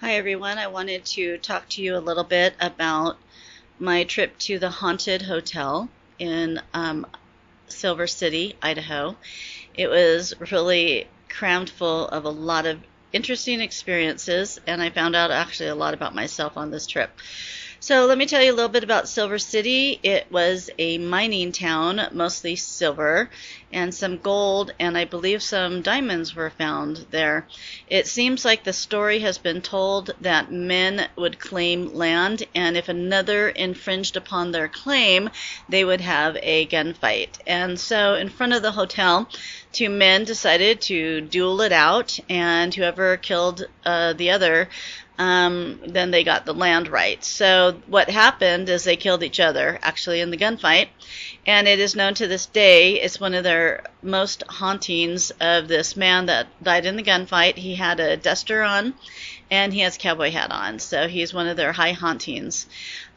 Hi everyone, I wanted to talk to you a little bit about my trip to the haunted hotel in Silver City, Idaho. It was really crammed full of a lot of interesting experiences, and I found out actually a lot about myself on this trip. So let me tell you a little bit about Silver City. It was a mining town, mostly silver, and some gold, and I believe some diamonds were found there. It seems like the story has been told that men would claim land, and if another infringed upon their claim, they would have a gunfight. And so in front of the hotel, two men decided to duel it out, and whoever killed the other, then they got the land right. So what happened is they killed each other, actually, in the gunfight. And it is known to this day, it's one of their most hauntings of this man that died in the gunfight. He had a duster on, and he has a cowboy hat on. So he's one of their high hauntings.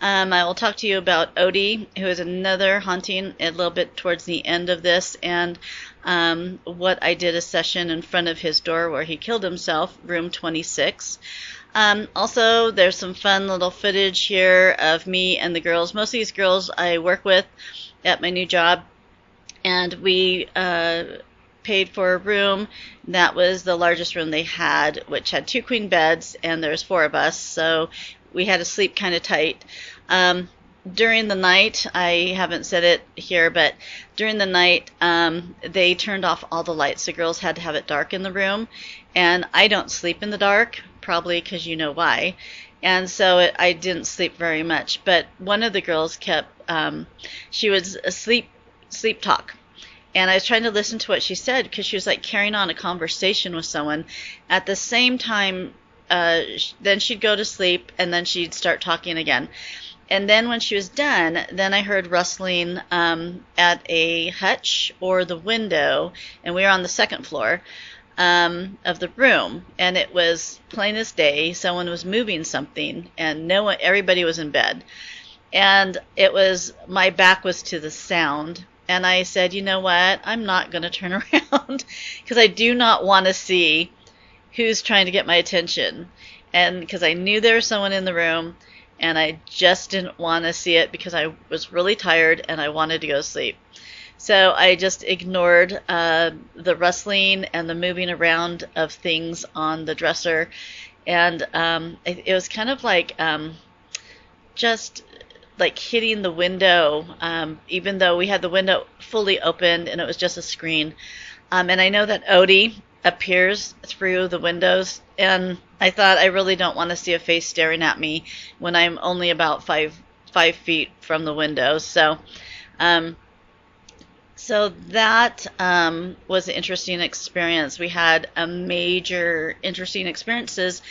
I will talk to you about Odie, who is another haunting a little bit towards the end of this, and what I did a session in front of his door where he killed himself, room 26. Also, there's some fun little footage here of me and the girls. Most of these girls I work with at my new job, and we paid for a room that was the largest room they had, which had 2 queen beds, and there's 4 of us, so we had to sleep kind of tight. During the night, I haven't said it here, but during the night, they turned off all the lights. The girls had to have it dark in the room, and I don't sleep in the dark, probably because you know why. And so I didn't sleep very much. But one of the girls kept, she was asleep, sleep talk. And I was trying to listen to what she said because she was like carrying on a conversation with someone. At the same time, then she'd go to sleep and then she'd start talking again. And then when she was done, then I heard rustling at a hutch or the window, and we were on the 2nd floor of the room, and it was plain as day. Someone was moving something, and no one, everybody was in bed, and it was, my back was to the sound, and I said, you know what, I'm not going to turn around because I do not want to see who's trying to get my attention, and because I knew there was someone in the room, and I just didn't want to see it because I was really tired and I wanted to go to sleep. So I just ignored the rustling and the moving around of things on the dresser, and it was kind of like just like hitting the window, even though we had the window fully opened and it was just a screen. And I know that Odie appears through the windows, and I thought I really don't want to see a face staring at me when I'm only about five feet from the window. So that was an interesting experience. We had a major interesting experiences,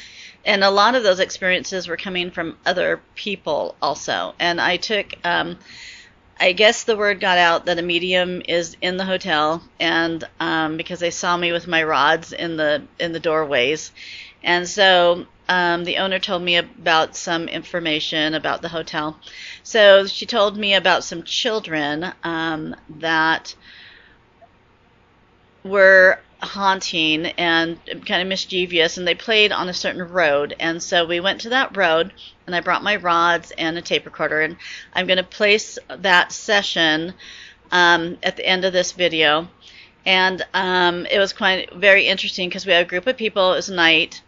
and a lot of those experiences were coming from other people also. And I took, I guess the word got out that a medium is in the hotel, and because they saw me with my rods in the doorways, and so the owner told me about some information about the hotel. So she told me about some children that were haunting and kind of mischievous, and they played on a certain road. And so we went to that road, and I brought my rods and a tape recorder, and I'm going to place that session at the end of this video. And it was very interesting because we had a group of people. It was night,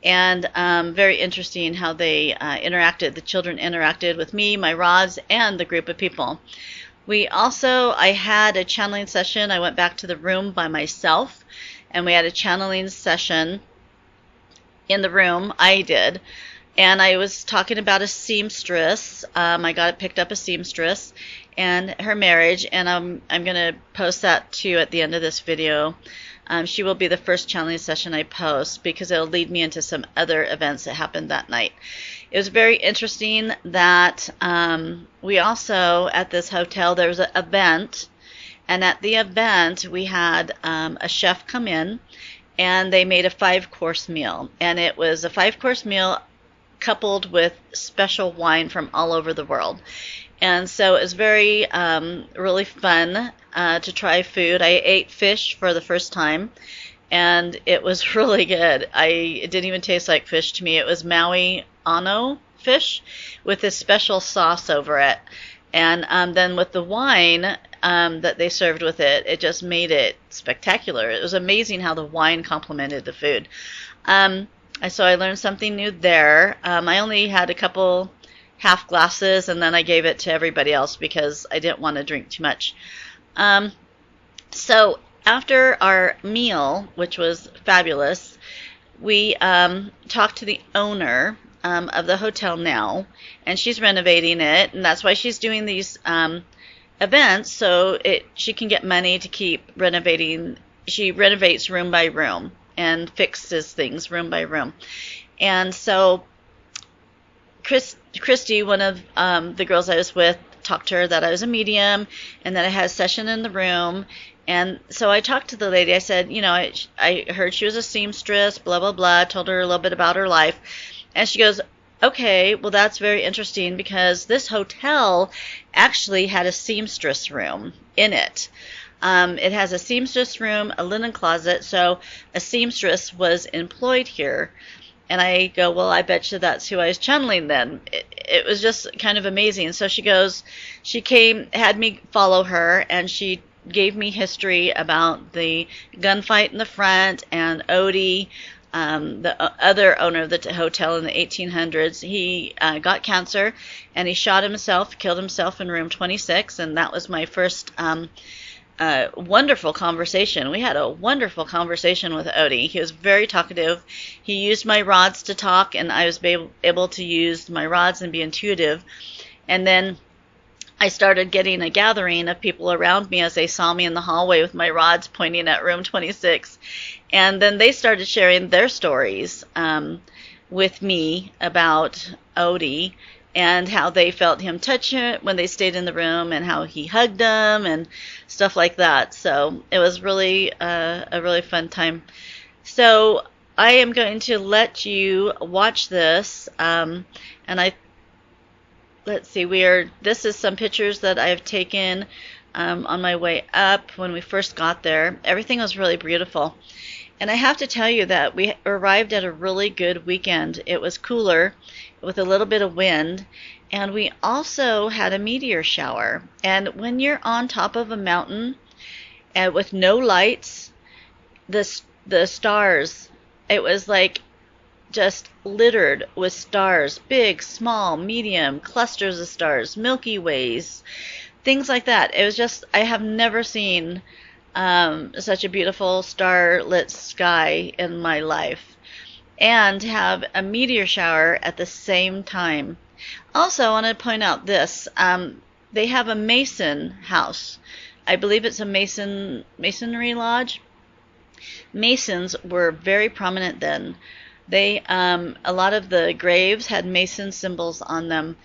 and very interesting how they interacted. The children interacted with me, my rods, and the group of people. I had a channeling session. I went back to the room by myself, and we had a channeling session in the room. I did. And I was talking about a seamstress. I picked up a seamstress and her marriage, and I'm going to post that too at the end of this video. She will be the first channeling session I post because it'll lead me into some other events that happened that night. It was very interesting that we also, at this hotel, there was an event, and at the event we had a chef come in, and they made a 5-course meal, and it was a 5-course meal coupled with special wine from all over the world. And so it was very, really fun to try food. I ate fish for the first time, and it was really good. It didn't even taste like fish to me. It was Maui Ano fish with this special sauce over it. And then with the wine that they served with it, it just made it spectacular. It was amazing how the wine complemented the food. So I learned something new there. I only had a couple half glasses, and then I gave it to everybody else because I didn't want to drink too much. So after our meal, which was fabulous, we talked to the owner of the hotel now, and she's renovating it, and that's why she's doing these events, so she can get money to keep renovating. She renovates room by room and fixes things room by room. And so Christy, one of the girls I was with, talked to her that I was a medium and that I had a session in the room. And so I talked to the lady. I said, I heard she was a seamstress, blah, blah, blah. Told her a little bit about her life. And she goes, okay, well, that's very interesting because this hotel actually had a seamstress room in it. It has a seamstress room, a linen closet, so a seamstress was employed here. And I go, well, I bet you that's who I was channeling then. It was just kind of amazing. So she goes, she came, had me follow her, and she gave me history about the gunfight in the front and Odie, the other owner of the hotel in the 1800s. He got cancer, and he shot himself, killed himself in room 26, and that was my first wonderful conversation. We had a wonderful conversation with Odie. He was very talkative. He used my rods to talk, and I was able to use my rods and be intuitive. And then I started getting a gathering of people around me as they saw me in the hallway with my rods pointing at room 26. And then they started sharing their stories with me about Odie and how they felt him touch it when they stayed in the room and how he hugged them and stuff like that. So it was really a really fun time. So I am going to let you watch this. Let's see, this is some pictures that I've taken on my way up when we first got there. Everything was really beautiful. And I have to tell you that we arrived at a really good weekend. It was cooler with a little bit of wind, and we also had a meteor shower. And when you're on top of a mountain and with no lights, the stars, it was like just littered with stars, big, small, medium, clusters of stars, Milky Ways, things like that. It was just, I have never seen such a beautiful starlit sky in my life, and have a meteor shower at the same time. Also, I want to point out this. They have a Mason house. I believe it's a Masonry lodge. Masons were very prominent then. A lot of the graves had Mason symbols on them.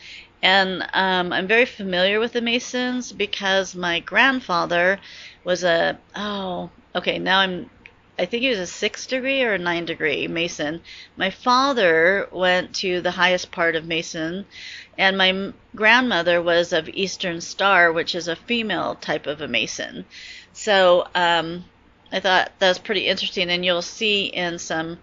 And I'm very familiar with the Masons because my grandfather was I think he was a 6th degree or a 9th degree Mason. My father went to the highest part of Mason, and my grandmother was of Eastern Star, which is a female type of a Mason. So I thought that was pretty interesting, and you'll see in some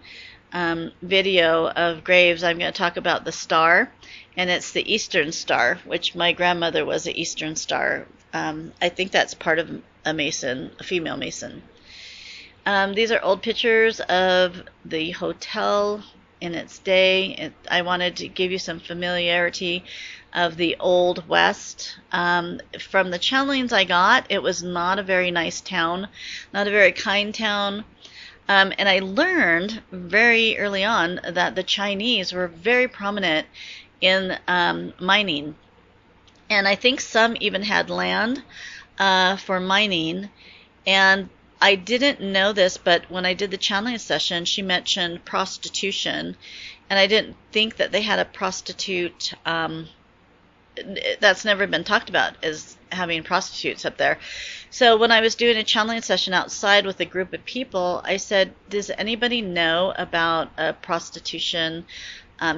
video of graves, I'm going to talk about the star, and it's the Eastern Star, which my grandmother was an Eastern Star. I think that's part of a Mason, a female Mason. These are old pictures of the hotel in its day. I wanted to give you some familiarity of the Old West. From the channelings I got, it was not a very nice town, not a very kind town. And I learned very early on that the Chinese were very prominent in mining. And I think some even had land for mining. And I didn't know this, but when I did the channeling session, she mentioned prostitution. And I didn't think that they had a prostitute. That's never been talked about, is having prostitutes up there. So when I was doing a channeling session outside with a group of people, I said, does anybody know about a prostitution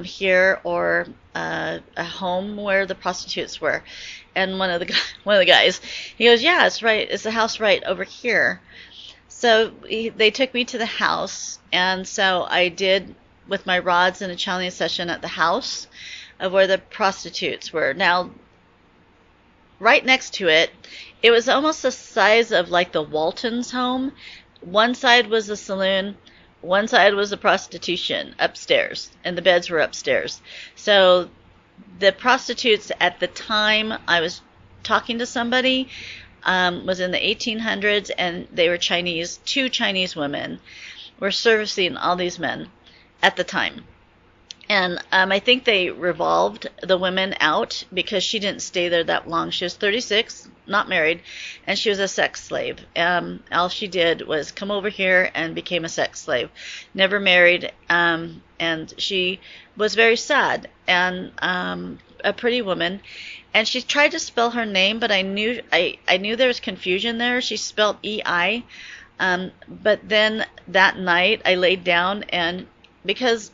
here, or a home where the prostitutes were? And one of the guys, he goes, yeah, it's right. It's the house right over here. So they took me to the house, and so I did with my rods in a channeling session at the house of where the prostitutes were. Now, right next to it, it was almost the size of like the Waltons' home. One side was a saloon, one side was a prostitution upstairs, and the beds were upstairs. So the prostitutes at the time I was talking to somebody was in the 1800s, and they were Chinese. Two Chinese women were servicing all these men at the time. And I think they revolved the women out because she didn't stay there that long. She was 36, not married, and she was a sex slave. All she did was come over here and became a sex slave. Never married, and she was very sad and a pretty woman. And she tried to spell her name, but I knew there was confusion there. She spelled E-I. But then that night I laid down, and because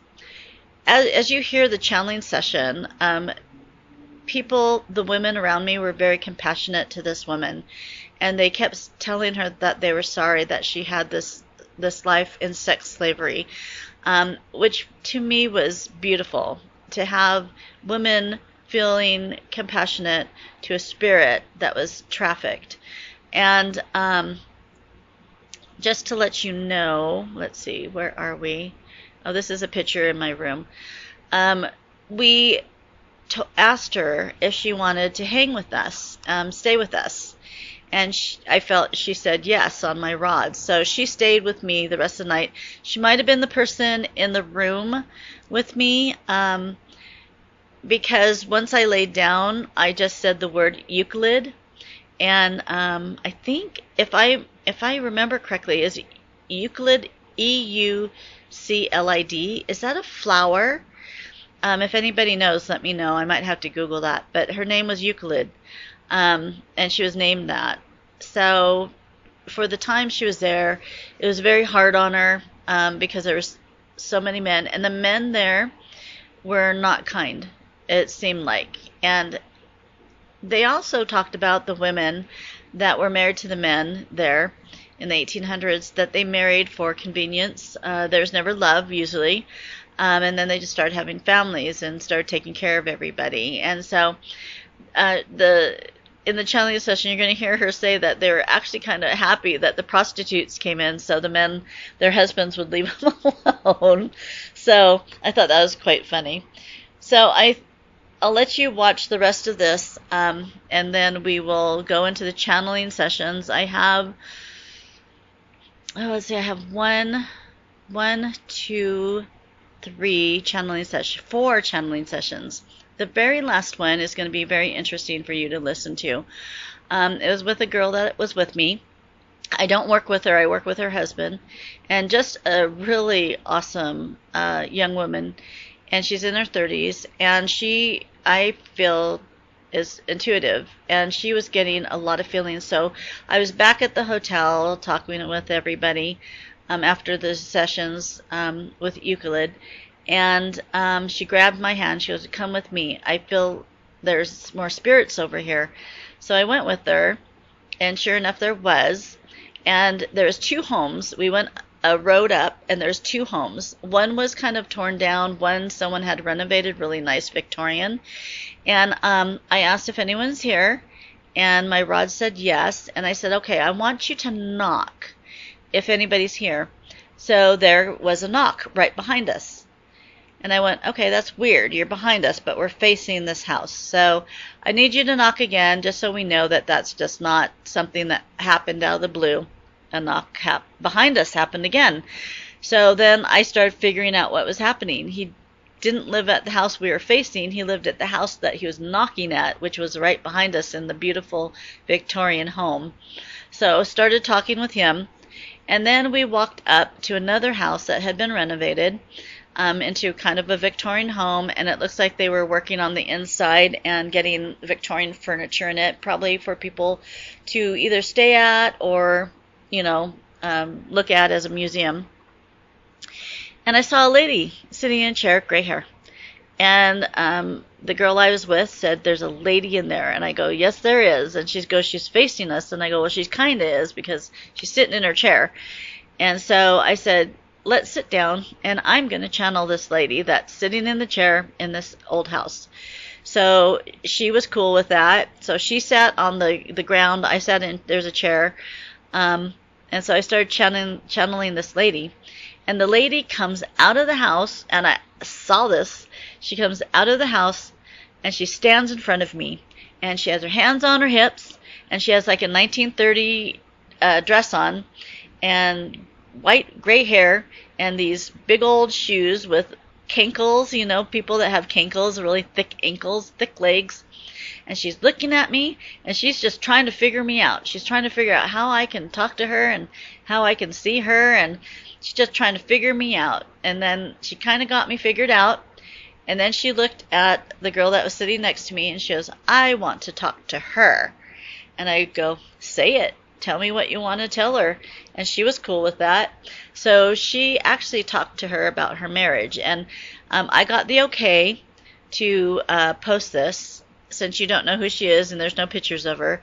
as you hear the channeling session, the women around me were very compassionate to this woman, and they kept telling her that they were sorry that she had this life in sex slavery, which to me was beautiful, to have women feeling compassionate to a spirit that was trafficked. And just to let you know, let's see, where are we? Oh, this is a picture in my room. We asked her if she wanted to hang with us, stay with us. And she said yes on my rods. So she stayed with me the rest of the night. She might have been the person in the room with me, because once I laid down, I just said the word Euclid. And I think if I remember correctly, is Euclid EUCLID? Is that a flower? If anybody knows, let me know. I might have to Google that. But her name was Euclid, and she was named that. So for the time she was there, it was very hard on her, because there was so many men, and the men there were not kind, it seemed like. And they also talked about the women that were married to the men there in the 1800s, that they married for convenience. There's never love, usually. And then they just started having families and started taking care of everybody. And so in the channeling session, you're going to hear her say that they were actually kind of happy that the prostitutes came in, so the men, their husbands, would leave them alone. So I thought that was quite funny. So I'll let you watch the rest of this, and then we will go into the channeling sessions. I have, let's see, I have one, two, three channeling sessions, 4 channeling sessions. The very last one is going to be very interesting for you to listen to. It was with a girl that was with me. I don't work with her. I work with her husband, and just a really awesome young woman. And she's in her 30s, and I feel, is intuitive, and she was getting a lot of feelings. So I was back at the hotel talking with everybody after the sessions with Euclid, and she grabbed my hand. She goes, "Come with me. I feel there's more spirits over here." So I went with her, and sure enough, there was. And there's 2 homes. We went a road up, and there's 2 homes. One was kind of torn down. One someone had renovated, really nice, Victorian. And I asked if anyone's here, and my rod said yes. And I said, okay, I want you to knock if anybody's here. So there was a knock right behind us. And I went, okay, that's weird. You're behind us, but we're facing this house. So I need you to knock again, just so we know that that's just not something that happened out of the blue. A knock behind us happened again. So then I started figuring out what was happening. He didn't live at the house we were facing. He lived at the house that he was knocking at, which was right behind us in the beautiful Victorian home. So I started talking with him, and then we walked up to another house that had been renovated into kind of a Victorian home, and it looks like they were working on the inside and getting Victorian furniture in it, probably for people to either stay at or look at as a museum. And I saw a lady sitting in a chair, gray hair. And the girl I was with said, "There's a lady in there." And I go, "Yes, there is." And she goes, "She's facing us." And I go, "Well, she's kind of is because she's sitting in her chair." And so I said, "Let's sit down, and I'm going to channel this lady that's sitting in the chair in this old house." So she was cool with that. So she sat on the ground. I sat in, there's a chair. And so I started channeling this lady. And the lady comes out of the house, and I saw this. She comes out of the house, and she stands in front of me. And she has her hands on her hips, and she has like a 1930 dress on, and white gray hair, and these big old shoes with cankles, you know, people that have cankles, really thick ankles, thick legs. And she's looking at me, and she's just trying to figure me out. She's trying to figure out how I can talk to her and how I can see her, and she's just trying to figure me out. And then she kind of got me figured out. And then she looked at the girl that was sitting next to me, and she goes, "I want to talk to her." And I go, "Say it. Tell me what you want to tell her." And she was cool with that. So she actually talked to her about her marriage. And I got the okay to post this, since you don't know who she is and there's no pictures of her,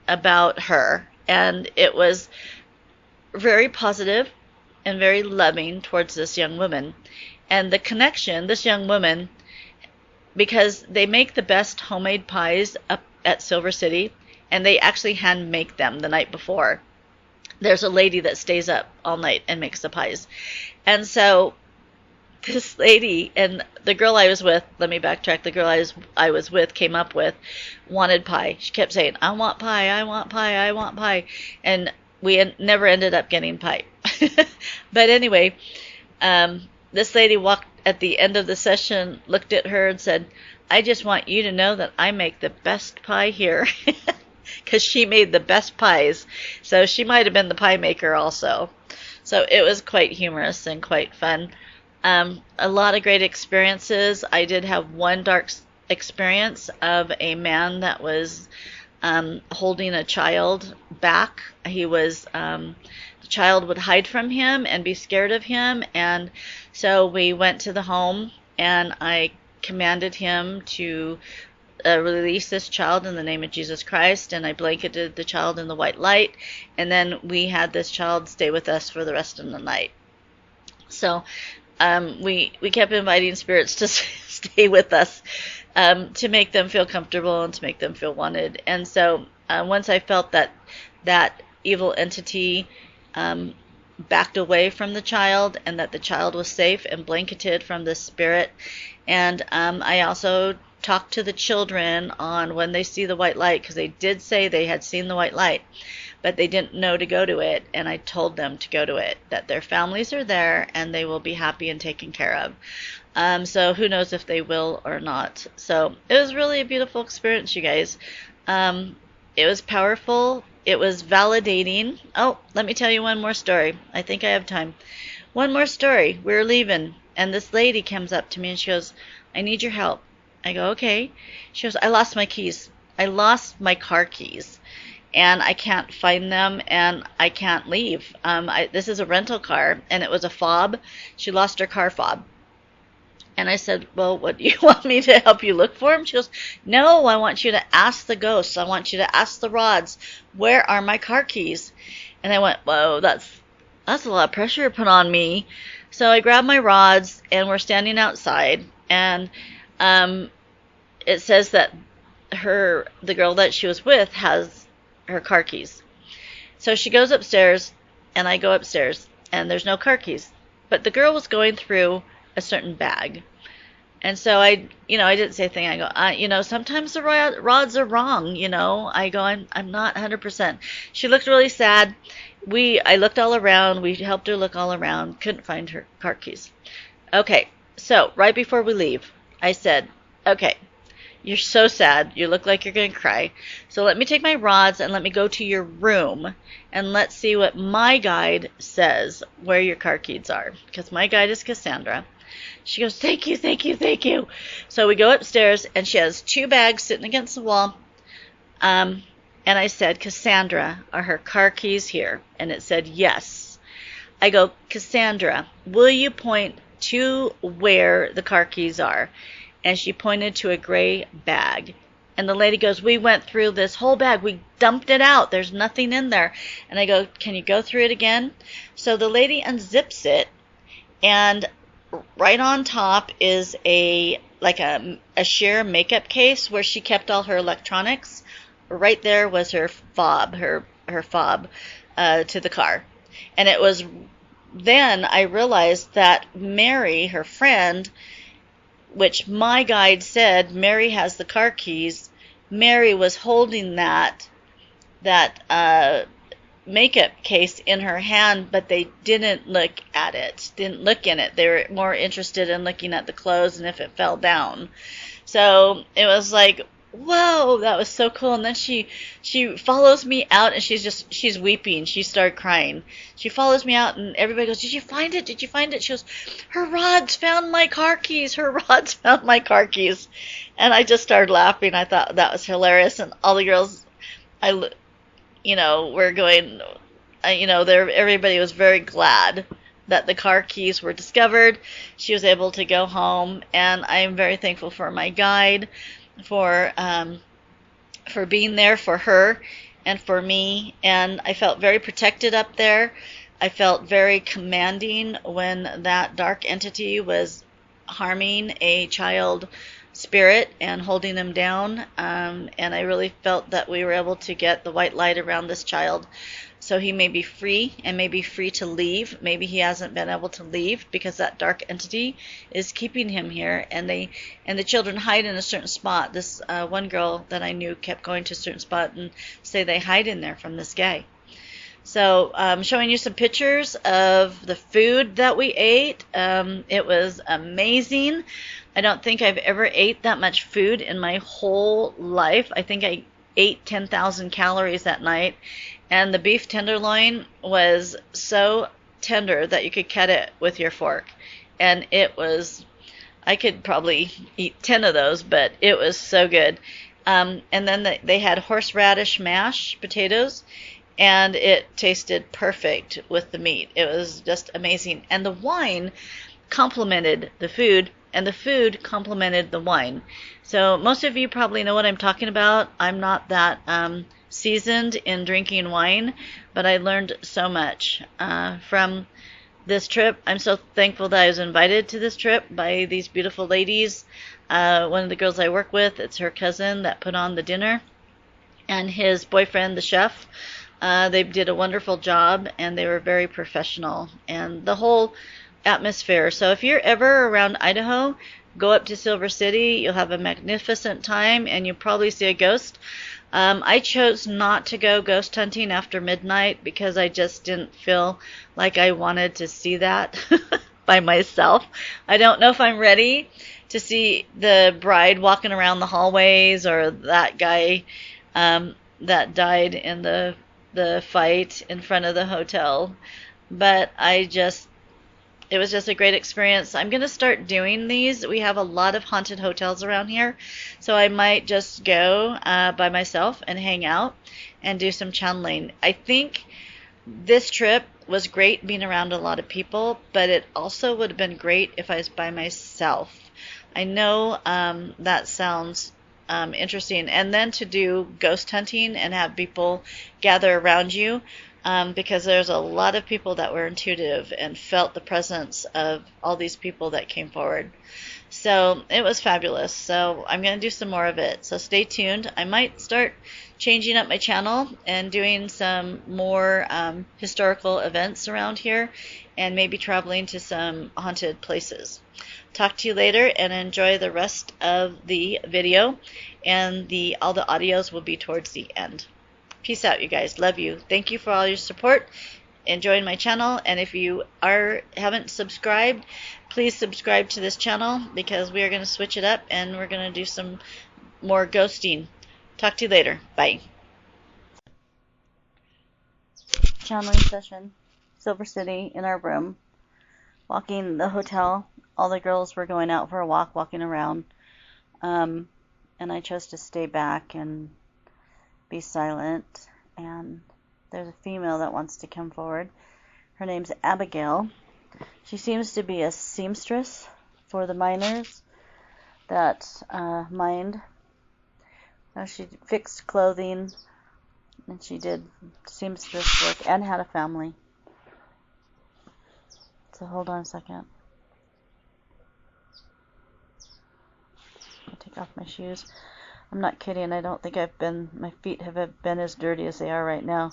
about her. And it was very positive and very loving towards this young woman. And the connection, this young woman, because they make the best homemade pies up at Silver City, and they actually hand make them the night before. There's a lady that stays up all night and makes the pies. And so this lady and the girl I was with, let me backtrack, the girl I was with came up with wanted pie. She kept saying, "I want pie, I want pie, I want pie." And we never ended up getting pie. But anyway, this lady walked at the end of the session, looked at her and said, "I just want you to know that I make the best pie here." Because she made the best pies. So she might have been the pie maker also. So it was quite humorous and quite fun. A lot of great experiences. I did have one dark experience of a man that was holding a child back. He was, the child would hide from him and be scared of him. And so we went to the home, and I commanded him to release this child in the name of Jesus Christ, and I blanketed the child in the white light, and then we had this child stay with us for the rest of the night. So we kept inviting spirits to stay with us, to make them feel comfortable and to make them feel wanted. And so once I felt that evil entity backed away from the child, and that the child was safe and blanketed from this spirit, and I also talk to the children on when they see the white light, because they did say they had seen the white light, but they didn't know to go to it, and I told them to go to it, that their families are there and they will be happy and taken care of. So who knows if they will or not. So it was really a beautiful experience, you guys. It was powerful. It was validating. Oh, let me tell you one more story. I think I have time. One more story. We were leaving, and this lady comes up to me and she goes, "I need your help." I go, "Okay." She goes, "I lost my keys. I lost my car keys, and I can't find them, and I can't leave. This is a rental car, and it was a fob. She lost her car fob." And I said, "Well, what do you want me to help you look for them?" She goes, "No, I want you to ask the ghosts. I want you to ask the rods, where are my car keys?" And I went, "Whoa, that's a lot of pressure put on me." So I grabbed my rods, and we're standing outside, and it says that the girl that she was with has her car keys. So she goes upstairs, and I go upstairs, and there's no car keys. But the girl was going through a certain bag. And so I didn't say a thing. I go, sometimes the rods are wrong, I go, I'm not 100%. She looked really sad. I looked all around. We helped her look all around. Couldn't find her car keys. Okay, so right before we leave, I said, "Okay, you're so sad. You look like you're going to cry. So let me take my rods and let me go to your room, and let's see what my guide says where your car keys are." Because my guide is Cassandra. She goes, "Thank you, thank you, thank you." So we go upstairs, and she has 2 bags sitting against the wall. And I said, "Cassandra, are her car keys here?" And it said, "Yes." I go, "Cassandra, will you point to where the car keys are. And she pointed to a gray bag. And the lady goes, we went through this whole bag. We dumped it out. There's nothing in there. And I go, can you go through it again? So the lady unzips it, and right on top is a sheer makeup case where she kept all her electronics. Right there was her fob, her fob to the car. And it was then I realized that Mary, her friend, which my guide said Mary has the car keys, Mary was holding that makeup case in her hand, but they didn't look at it, didn't look in it. They were more interested in looking at the clothes and if it fell down. So it was like, whoa, that was so cool. And then she follows me out, and she's weeping. She started crying. She follows me out, and everybody goes, did you find it? Did you find it? She goes, her rods found my car keys. Her rods found my car keys. And I just started laughing. I thought that was hilarious. And all the girls, were going, everybody was very glad that the car keys were discovered. She was able to go home, and I am very thankful for my guide for being there for her and for me. And I felt very protected up there. I felt very commanding when that dark entity was harming a child spirit and holding them down. And I really felt that we were able to get the white light around this child, so he may be free and may be free to leave. Maybe he hasn't been able to leave because that dark entity is keeping him here. And the children hide in a certain spot. This one girl that I knew kept going to a certain spot and say they hide in there from this guy. So I'm showing you some pictures of the food that we ate. It was amazing. I don't think I've ever ate that much food in my whole life. I think I ate 10,000 calories that night. And the beef tenderloin was so tender that you could cut it with your fork. And I could probably eat 10 of those, but it was so good. And then they had horseradish mashed potatoes, and it tasted perfect with the meat. It was just amazing. And the wine complemented the food, and the food complemented the wine. So most of you probably know what I'm talking about. I'm not that seasoned in drinking wine, but I learned so much from this trip. I'm so thankful that I was invited to this trip by these beautiful ladies. One of the girls I work with, it's her cousin that put on the dinner, and his boyfriend, the chef. They did a wonderful job, and they were very professional, and the whole atmosphere. So if you're ever around Idaho, go up to Silver City. You'll have a magnificent time, and you'll probably see a ghost. I chose not to go ghost hunting after midnight because I just didn't feel like I wanted to see that by myself. I don't know if I'm ready to see the bride walking around the hallways, or that guy that died in the fight in front of the hotel. But it was just a great experience. I'm going to start doing these. We have a lot of haunted hotels around here, so I might just go by myself and hang out and do some channeling. I think this trip was great being around a lot of people, but it also would have been great if I was by myself. I know that sounds interesting. And then to do ghost hunting and have people gather around you, because there's a lot of people that were intuitive and felt the presence of all these people that came forward. So it was fabulous. So I'm going to do some more of it. So stay tuned. I might start changing up my channel and doing some more historical events around here, and maybe traveling to some haunted places. Talk to you later, and enjoy the rest of the video, and all the audios will be towards the end. Peace out, you guys. Love you. Thank you for all your support. Enjoying my channel, and if you haven't subscribed, please subscribe to this channel, because we are going to switch it up and we're going to do some more ghosting. Talk to you later. Bye. Channeling session, Silver City, in our room. Walking the hotel. All the girls were going out for a walk, walking around. And I chose to stay back and be silent. And there's a female that wants to come forward. Her name's Abigail. She seems to be a seamstress for the miners that mined. She fixed clothing, and she did seamstress work and had a family. So hold on a second. I'll take off my shoes. I'm not kidding. I don't think my feet have been as dirty as they are right now.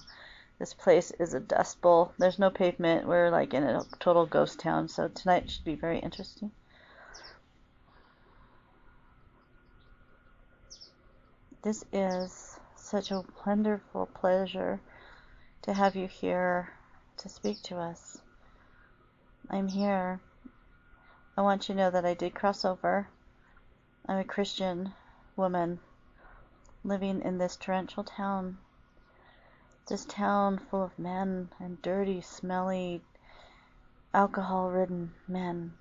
This place is a dust bowl. There's no pavement. We're like in a total ghost town. So tonight should be very interesting. This is such a wonderful pleasure to have you here to speak to us. I'm here. I want you to know that I did cross over. I'm a Christian woman living in this torrential town. This town full of men and dirty, smelly, alcohol-ridden men.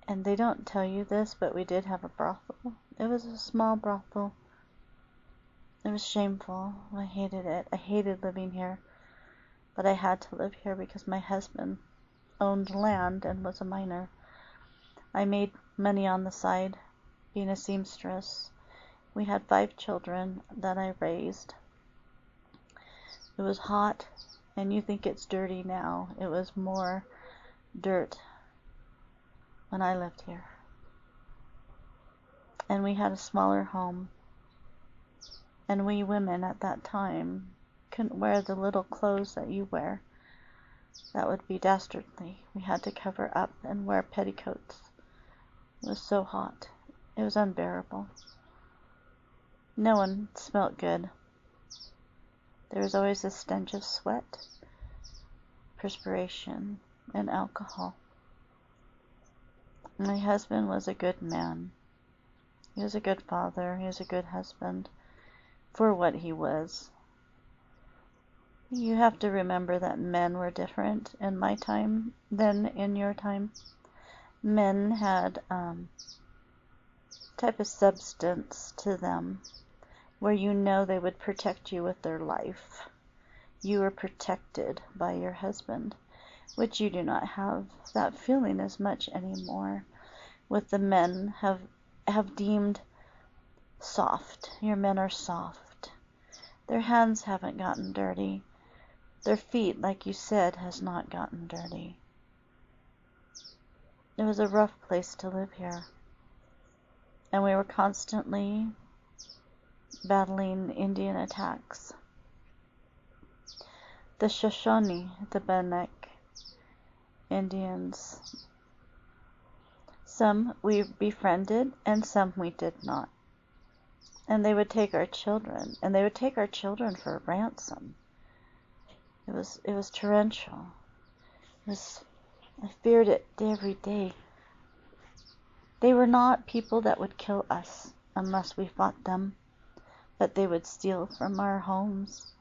And they don't tell you this, but we did have a brothel. It was a small brothel. It was shameful. I hated it. I hated living here. But I had to live here because my husband owned land and was a miner. I made money on the side being a seamstress. We had 5 children that I raised. It was hot, and you think it's dirty now. It was more dirt when I lived here. And we had a smaller home. And we women at that time couldn't wear the little clothes that you wear. That would be dastardly. We had to cover up and wear petticoats. It was so hot. It was unbearable. No one smelt good. There was always a stench of sweat, perspiration, and alcohol. My husband was a good man. He was a good father. He was a good husband for what he was. You have to remember that men were different in my time than in your time. Men had type of substance to them where you know they would protect you with their life. You were protected by your husband, which you do not have that feeling as much anymore. With the men have deemed soft. Your men are soft. Their hands haven't gotten dirty. Their feet, like you said, has not gotten dirty. It was a rough place to live here. And we were constantly battling Indian attacks. The Shoshone, the Bannock Indians. Some we befriended and some we did not. And they would take our children, and they would take our children for ransom. It was torrential. I feared it every day. They were not people that would kill us unless we fought them, but they would steal from our homes.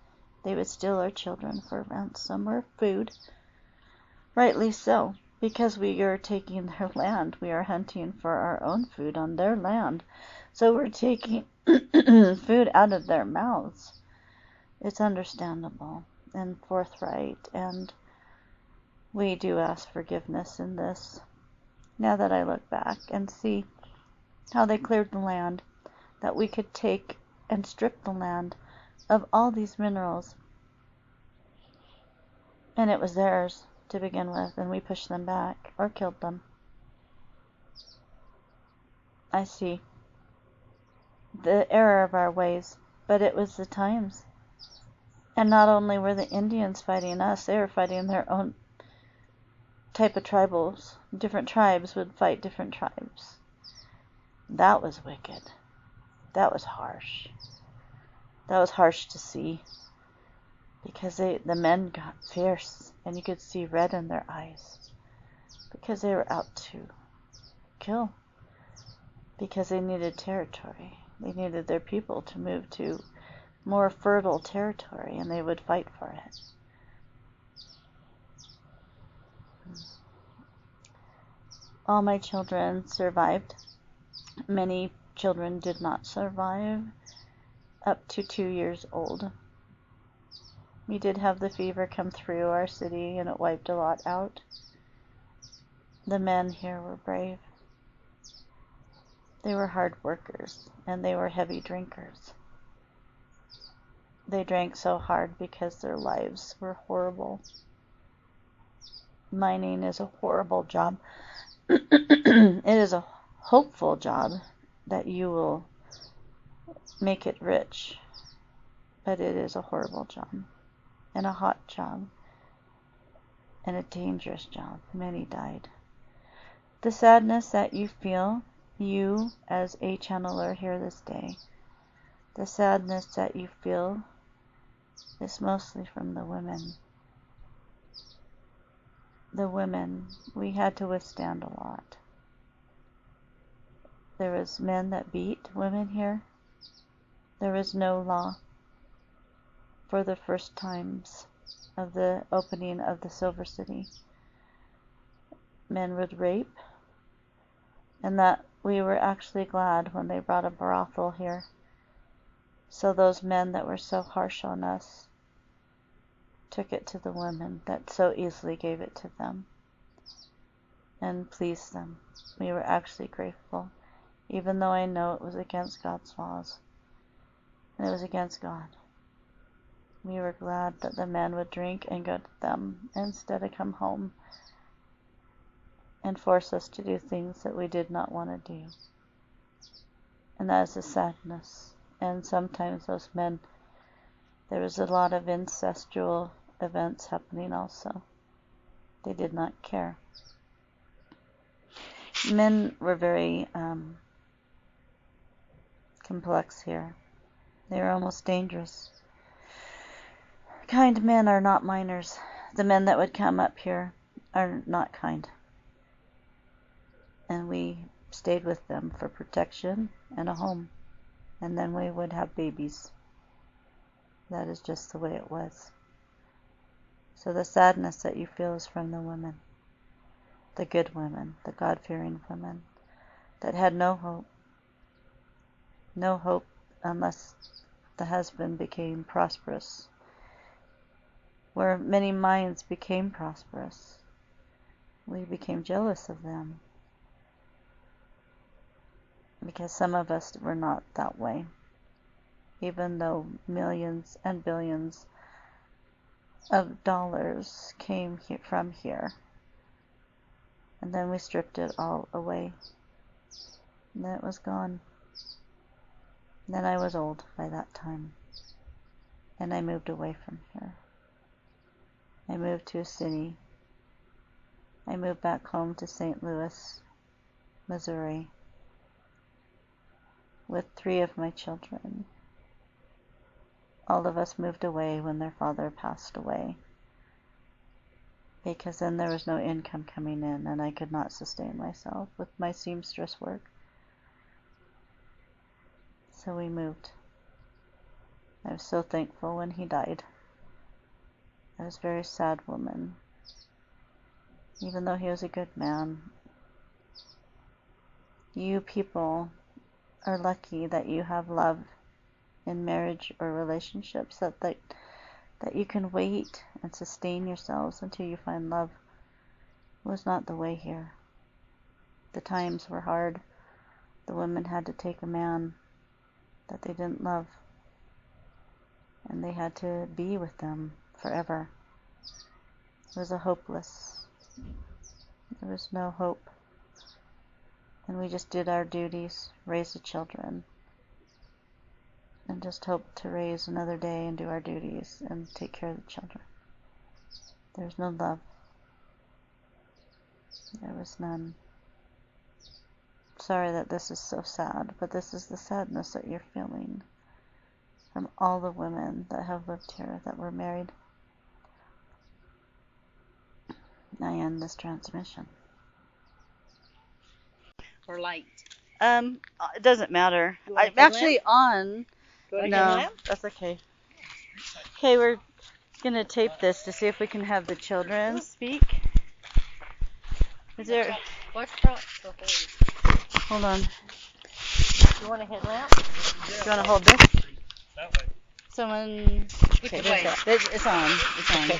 They would steal our children for ransom or food. Rightly so, because we are taking their land. We are hunting for our own food on their land. So we're taking food out of their mouths. It's understandable and forthright, and we do ask forgiveness in this. Now that I look back and see how they cleared the land, that we could take and strip the land of all these minerals, and it was theirs to begin with, and we pushed them back or killed them. I see the error of our ways, but it was the times. And not only were the Indians fighting us, they were fighting their own type of tribals. Different tribes would fight different tribes. That was wicked. That was harsh. That was harsh to see. Because the men got fierce, and you could see red in their eyes. Because they were out to kill. Because they needed territory. They needed their people to move to more fertile territory, and they would fight for it. All my children survived. Many children did not survive up to 2 years old. We did have the fever come through our city, and it wiped a lot out. The men here were brave. They were hard workers, and they were heavy drinkers. They drank so hard because their lives were horrible. Mining is a horrible job. It is a hopeful job that you will make it rich, but it is a horrible job, and a hot job, and a dangerous job. Many died. The sadness that you feel, you as a channeler here this day, the sadness that you feel is mostly from the women. The women, we had to withstand a lot. There was men that beat women here. There was no law for the first times of the opening of the Silver City. Men would rape, and that we were actually glad when they brought a brothel here. So those men that were so harsh on us took it to the women that so easily gave it to them and pleased them. We were actually grateful, even though I know it was against God's laws and it was against God. We were glad that the men would drink and go to them instead of come home and force us to do things that we did not want to do. And that is a sadness. And sometimes those men, there was a lot of incestual events happening also. They did not care. Men were very complex here. They were almost dangerous. Kind men are not miners. The men that would come up here are not kind. And we stayed with them for protection and a home. And then we would have babies. That is just the way it was. So the sadness that you feel is from the women. The good women, the God-fearing women that had no hope. No hope unless the husband became prosperous. Where many minds became prosperous. We became jealous of them. Because some of us were not that way. Even though millions and billions of dollars came from here. And then we stripped it all away. And then it was gone. And then I was old by that time. And I moved away from here. I moved to a city. I moved back home to St. Louis, Missouri, with 3 of my children. All of us moved away when their father passed away, because then there was no income coming in and I could not sustain myself with my seamstress work. So we moved. I was so thankful when he died. I was a very sad woman, even though he was a good man. You people are lucky that you have love in marriage or relationships, that you can wait and sustain yourselves until you find love. It was not the way here. The times were hard. The women had to take a man that they didn't love, and they had to be with them forever. It was a hopeless. There was no hope. And we just did our duties, raised the children, and just hoped to raise another day and do our duties and take care of the children. There's no love. There was none. Sorry that this is so sad, but this is the sadness that you're feeling from all the women that have lived here that were married. I end this transmission. Or light? It doesn't matter. I'm actually on. No, that's okay. Okay, we're gonna tape this to see if we can have the children speak. Is there? Watch out. Hold on. You want a headlamp? Do you want to hold this? That way. Someone Okay, Which way? it's on. It's on.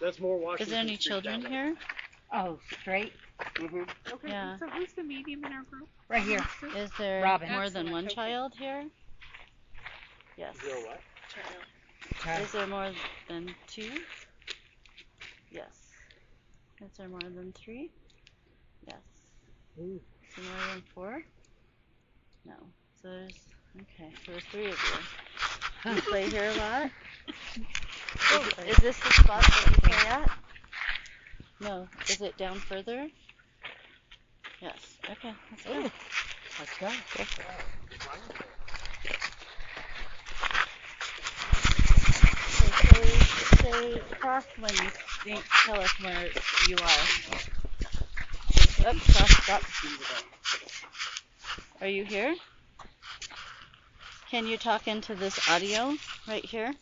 That's more Washington. Is there any Street children down here? Oh, straight? Mm-hmm. Okay, Yeah. so who's the medium in our group? Right here. Is there Robin. more than one Excellent, okay. child here? Yes. Zero what? Is there more than 2? Yes. Is there more than 3? Yes. Ooh. Is there more than 4? No. So there's 3 of you. You play here a lot? Is this the spot that you play at? No. Is it down further? Yes. Okay. Let's go. Let's go. Say cross when you think, tell us where you are. Oops, cross, stop. Are you here? Can you talk into this audio right here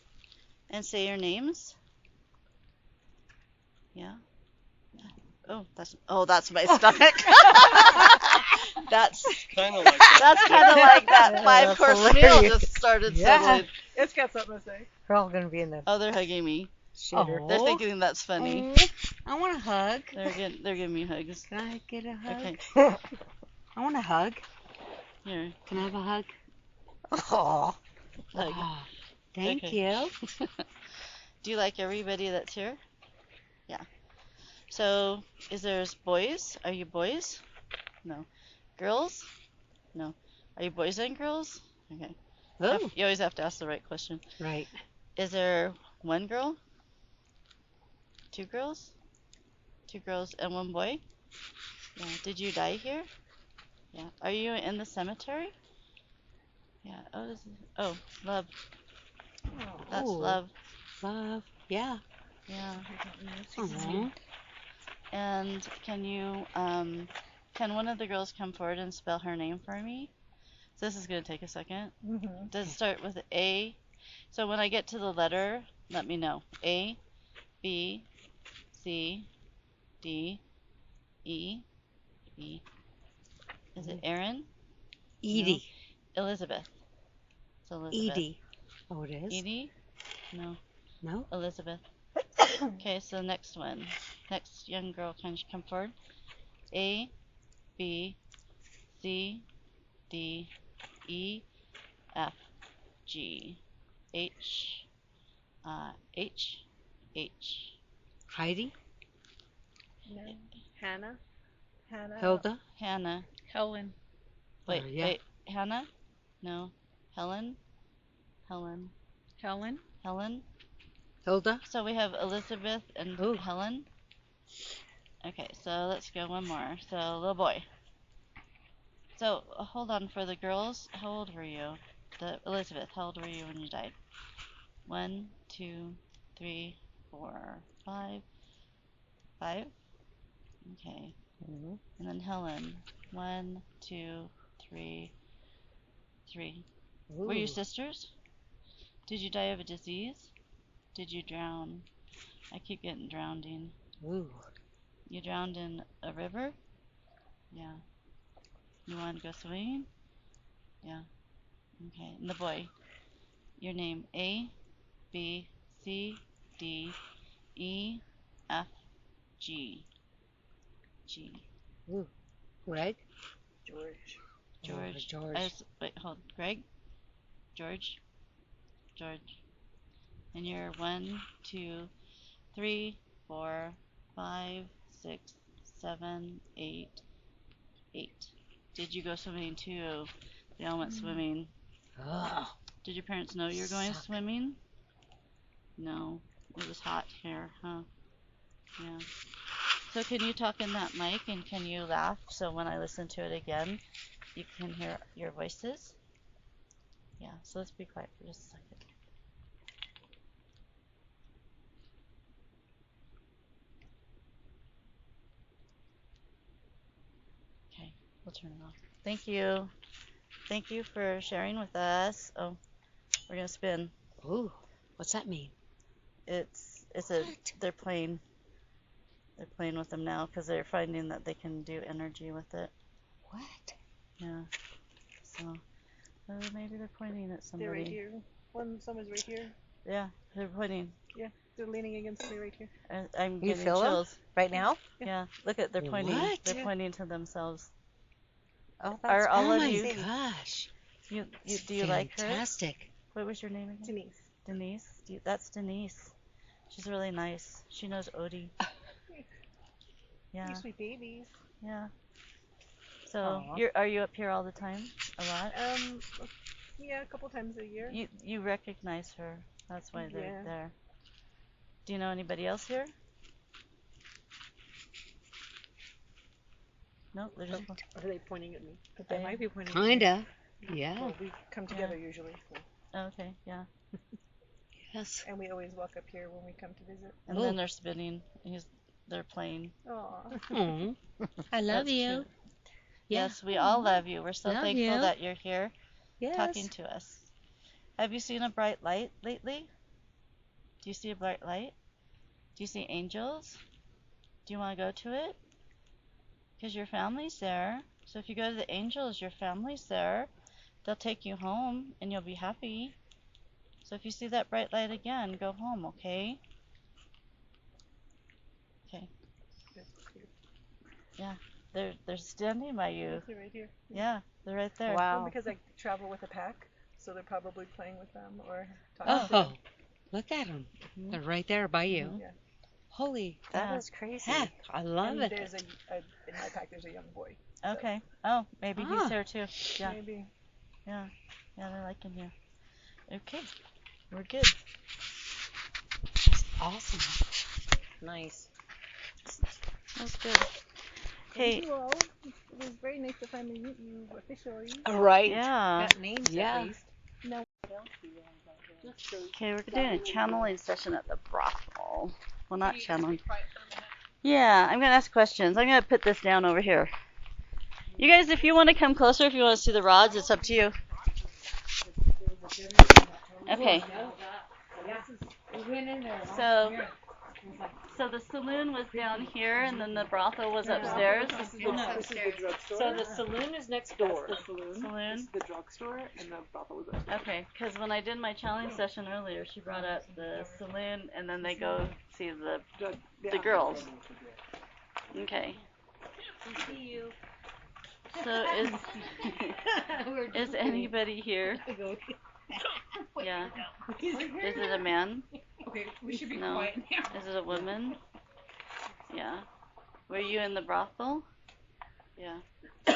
and say your names? Yeah. That's my stomach. That's Kind of like that. That's kind of like that That's 5-course meal hilarious. just started Yeah. suddenly. It's got something to say. We're all gonna be in the Oh, they're hugging me. shitter. They're thinking that's funny. I want a hug. They're giving me hugs. Can I get a hug? Okay. I want a hug. Here, Can I have a hug? Oh, hug. thank Okay. you. Do you like everybody that's here? Yeah. So, is there boys? Are you boys? No. Girls? No. Are you boys and girls? Okay. Oh, You always have to ask the right question. right. Is there one girl? 2 girls? 2 girls and 1 boy? Yeah. Did you die here? Yeah. Are you in the cemetery? Yeah. Oh, love. That's Ooh. love. Love. Yeah. Yeah. Aw. And can one of the girls come forward and spell her name for me? So this is going to take a second. Mm-hmm. Does it start with A? So when I get to the letter, let me know. A, B, C, D, E, E. Is it Erin? Edie. Elizabeth. It's Elizabeth. Edie. Oh, it is? Edie? No. No? Elizabeth. Okay, so next one. Next young girl, can she come forward? A, B, C, D, E, F, G, H, H, H. Heidi? No. Hannah. Hilda? Hannah. Helen. Wait, Hannah? No. Helen? Helen. Hilda? So we have Elizabeth and Ooh. Helen. Okay, so let's go one more. So, little boy. So, hold on for the girls. How old were you? Elizabeth, how old were you when you died? 1, 2, 3, 4, 5. 5? Okay. Mm-hmm. And then Helen. 1, 2, 3, 3. Were you sisters? Did you die of a disease? Did you drown? I keep getting drowning. Ooh. You drowned in a river? Yeah. You wanted to go swimming? Yeah. Okay. And the boy. Your name A, B, C, D, E, F, G. G. Ooh. Greg? George. George. George. Wait, hold. Greg? George? George. And you're 1, 2, 3, 4, 5, 6, 7, 8, 8. Did you go swimming too? They all went swimming. Oh. Did your parents know you were going Suck. swimming? No. It was hot here, huh? Yeah. So can you talk in that mic and can you laugh so when I listen to it again, you can hear your voices? Yeah, so let's be quiet for just a second. Okay, we'll turn it off. Thank you. Thank you for sharing with us. Oh, we're gonna spin. Ooh. What's that mean? They're playing with them now because they're finding that they can do energy with it. What? Yeah. So maybe they're pointing at somebody. They're right here. Someone's right here. Yeah, they're pointing. Yeah, they're leaning against me right here. I'm You getting feel them chills. right now? Yeah, look at they're pointing. What? They're pointing to themselves. Oh, Are that's all oh of my you? gosh. Do you like her? Fantastic. What was your name again? Denise. Denise. That's Denise. She's really nice. She knows Odie. Yeah. They're sweet babies. Yeah. So Aw. are you up here all the time? A lot? Yeah, a couple times a year. You recognize her. That's why they're Yeah. there. Do you know anybody else here? Nope, they're just Are they pointing at me? They They might be pointing Kinda. Yeah. Well, we come together usually, so. okay, yeah. Yes. And we always walk up here when we come to visit. And then they're spinning. They're playing. Aw. Aw. I love That's you. cute. Yeah. Yes, we all love you. We're so Love thankful you. that you're here Yes. talking to us. Have you seen a bright light lately? Do you see a bright light? Do you see angels? Do you want to go to it? Because your family's there. So if you go to the angels, your family's there. They'll take you home and you'll be happy. So if you see that bright light again, go home, okay? Okay. Yeah, they're standing by you. They're right here. Yeah, they're right there. Well, Wow. because I travel with a pack, so they're probably playing with them or talking to Oh, them. look at them. Mhm. They're right there by you. Mhm. Yeah. Holy Yeah. crazy. Heck, I love And it. there's in my pack there's a young boy. Okay. Oh, maybe he's Ah. here too. Yeah. Maybe. Yeah. Yeah, they're liking you. Okay. We're good. That's awesome. Nice. That's good. Hey. Thank you all. It was very nice to finally meet you officially. Right. Yeah. Got names Yeah. at least. No. Okay, we're doing a channeling session at the brothel. Well, not channeling. Yeah, I'm gonna ask questions. I'm gonna put this down over here. You guys, if you want to come closer, if you want to see the rods, it's up to you. Okay. So the saloon was down here, and then the brothel was upstairs. This is the drugstore. So the saloon is next door. That's the saloon. Saloon. This is the drugstore, and the brothel was upstairs. Okay, because when I did my channeling session earlier, she brought up the saloon, and then they go see the girls. Okay. See you. So is anybody here? Yeah. Is it a man? Okay, we should be No. quiet now. Is it a woman? Yeah. Were you in the brothel? Yeah. Yeah.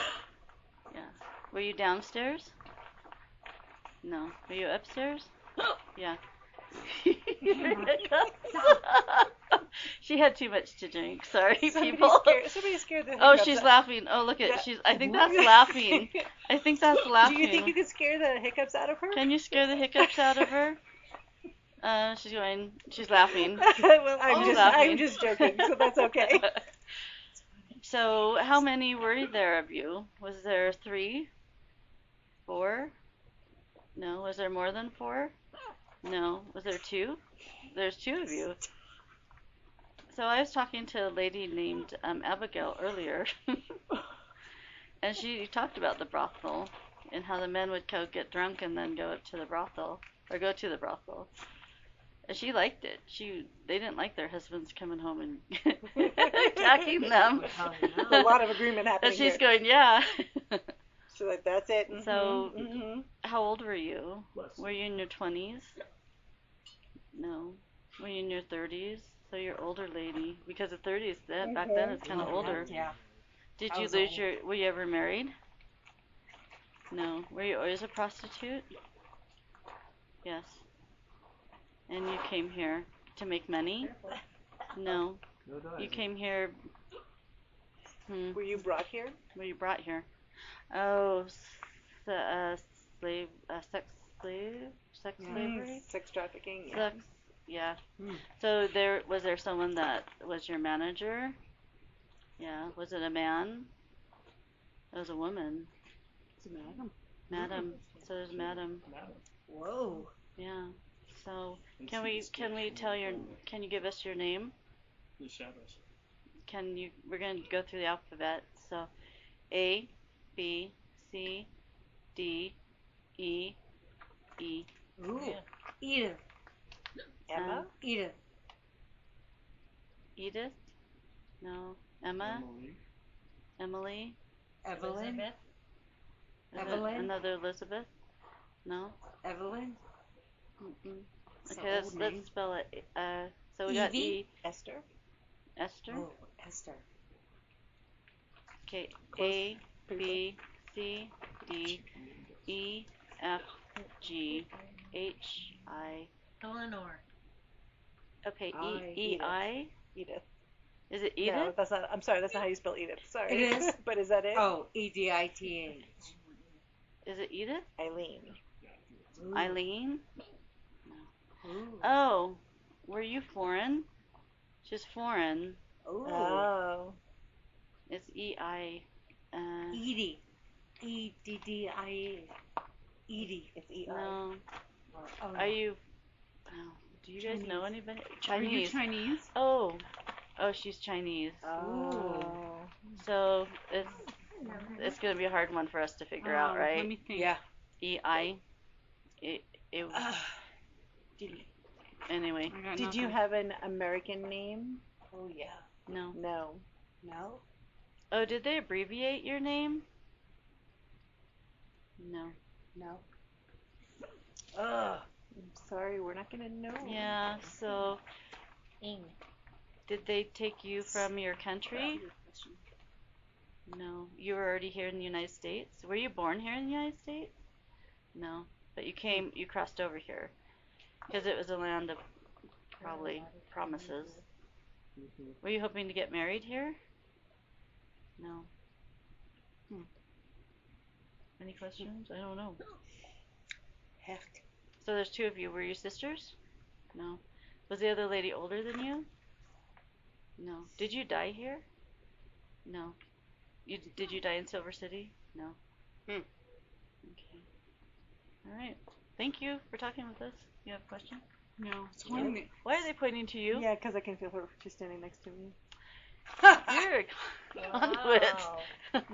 Were you downstairs? No. Were you upstairs? Yeah. She had too much to drink. Sorry, people. Somebody scared the Oh, hiccups she's out- laughing. Oh, look at I think that's laughing. I think that's laughing. Do you think you could scare the hiccups out of her? Can you scare the hiccups out of her? She's laughing. Well, I'm laughing. just joking, so that's okay. So, how many were there of you? Was there 3? 4? No. Was there more than 4? No. Was there 2? There's 2 of you. So I was talking to a lady named Abigail earlier, and she talked about the brothel and how the men would go get drunk and then go to the brothel. And she liked it. They didn't like their husbands coming home and attacking them. A lot of agreement happening And she's here. going, yeah. So like, that's it. So, Mhm. how old were you? Less. Were you in your 20s? No. Were you in your 30s? So you're older lady. Because the 30s, back then, it's kind of older. Yeah. Did I you was lose old. were you ever married? No. Were you always a prostitute? Yes. And you came here to make money? No. You came here. Were you brought here? Were you brought here? Oh, slave, sex slavery? Sex trafficking. Yeah. Sex, yeah. So was there someone that was your manager? Yeah. Was it a man? It was a woman. It's a madam. Madam. So there's madam. Whoa. Yeah. So can we can you give us your name? The shadows. We're gonna go through the alphabet. So A, B, C, D, E, E. Ooh. Edith. Emma? Edith. Edith? No. Emma? Emily? Evelyn. Is it Evelyn? another Elizabeth? No. Evelyn. Mm-mm. It's Okay, an let's old name. spell it. So we got Evie? E. Esther? Esther. Oh, Esther. Okay. Close. A B C D E F G H I. Eleanor. Okay. I, E Edith. I. Edith. Is it No, Edith? that's not. I'm sorry, that's not how you spell Edith. Sorry. It is. But is that it? Oh, Edith. Is it Edith? Eileen. Eileen? Ooh. Oh, were you foreign? She's foreign. Ooh. Oh. It's E I. Edie. Eddie. Edie. It's E-I. No. Oh, Are you? Oh, do you guys know anybody? Chinese. Are you Chinese? Oh, she's Chinese. Oh. So it's gonna be a hard one for us to figure out, right? Let me think. Yeah. E I. Anyway, I got Did you nothing. have an American name? Oh, yeah. no. No. No? Oh, did they abbreviate your name? No. No. Ugh. I'm sorry, we're not gonna know. Yeah. So Ing. did they take you from your country? No. You were already here in the United States. Were you born here in the United States? No. But you crossed over here because it was a land of probably promises. Were you hoping to get married here? No. Any questions? I don't know. Hecht. So there's two of you. Were you sisters? No. Was the other lady older than you? No. Did you die here? No. Did you die in Silver City? No. Okay. All right. Thank you for talking with us. You have a question? No. Why are they pointing to you? Yeah, because I can feel her just standing next to me. You're a conduit.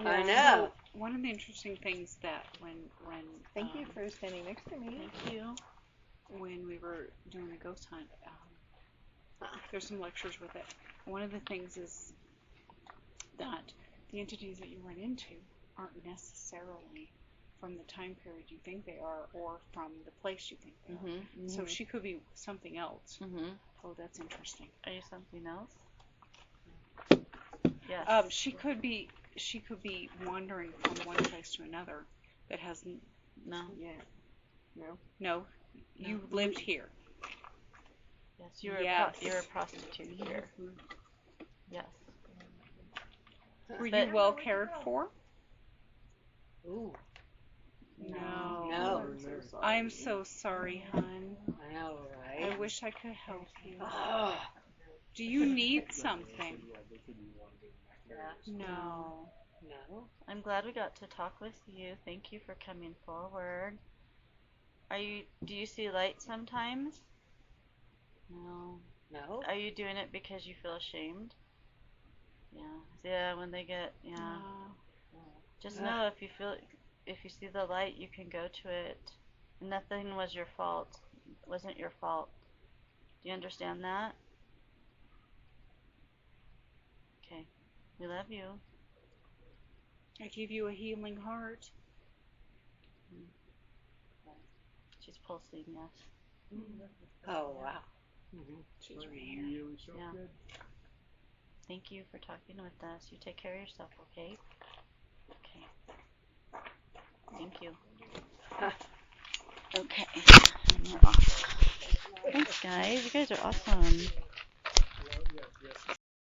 I know. So, one of the interesting things that when Thank you for standing next to me. Thank you. when we were doing the ghost hunt, there's some lectures with it. One of the things is that the entities that you run into aren't necessarily from the time period you think they are or from the place you think they are. So she could be something else. Oh, that's interesting. Are you something else? Yes. She could be wandering from one place to another that has No. Yeah. No. no. You lived here. Yes. You're Yes. you're a prostitute here. Yes. Were But- you well cared for? Ooh. No. No. I'm so sorry, hon. I know, I right? wish I could help you. Oh. Do you need something? Yeah. No. No. I'm glad we got to talk with you. Thank you for coming forward. Do you see light sometimes? No. No. Are you doing it because you feel ashamed? Yeah. Yeah, when they get, yeah. Just know if you see the light, you can go to it. Nothing was your fault. It wasn't your fault. Do you understand that? Okay. We love you. I give you a healing heart. She's pulsing, yes. Oh, wow. She's right here. Yeah. Thank you for talking with us. You take care of yourself, okay? Okay. Thank you. Okay. Thanks, guys. You guys are awesome.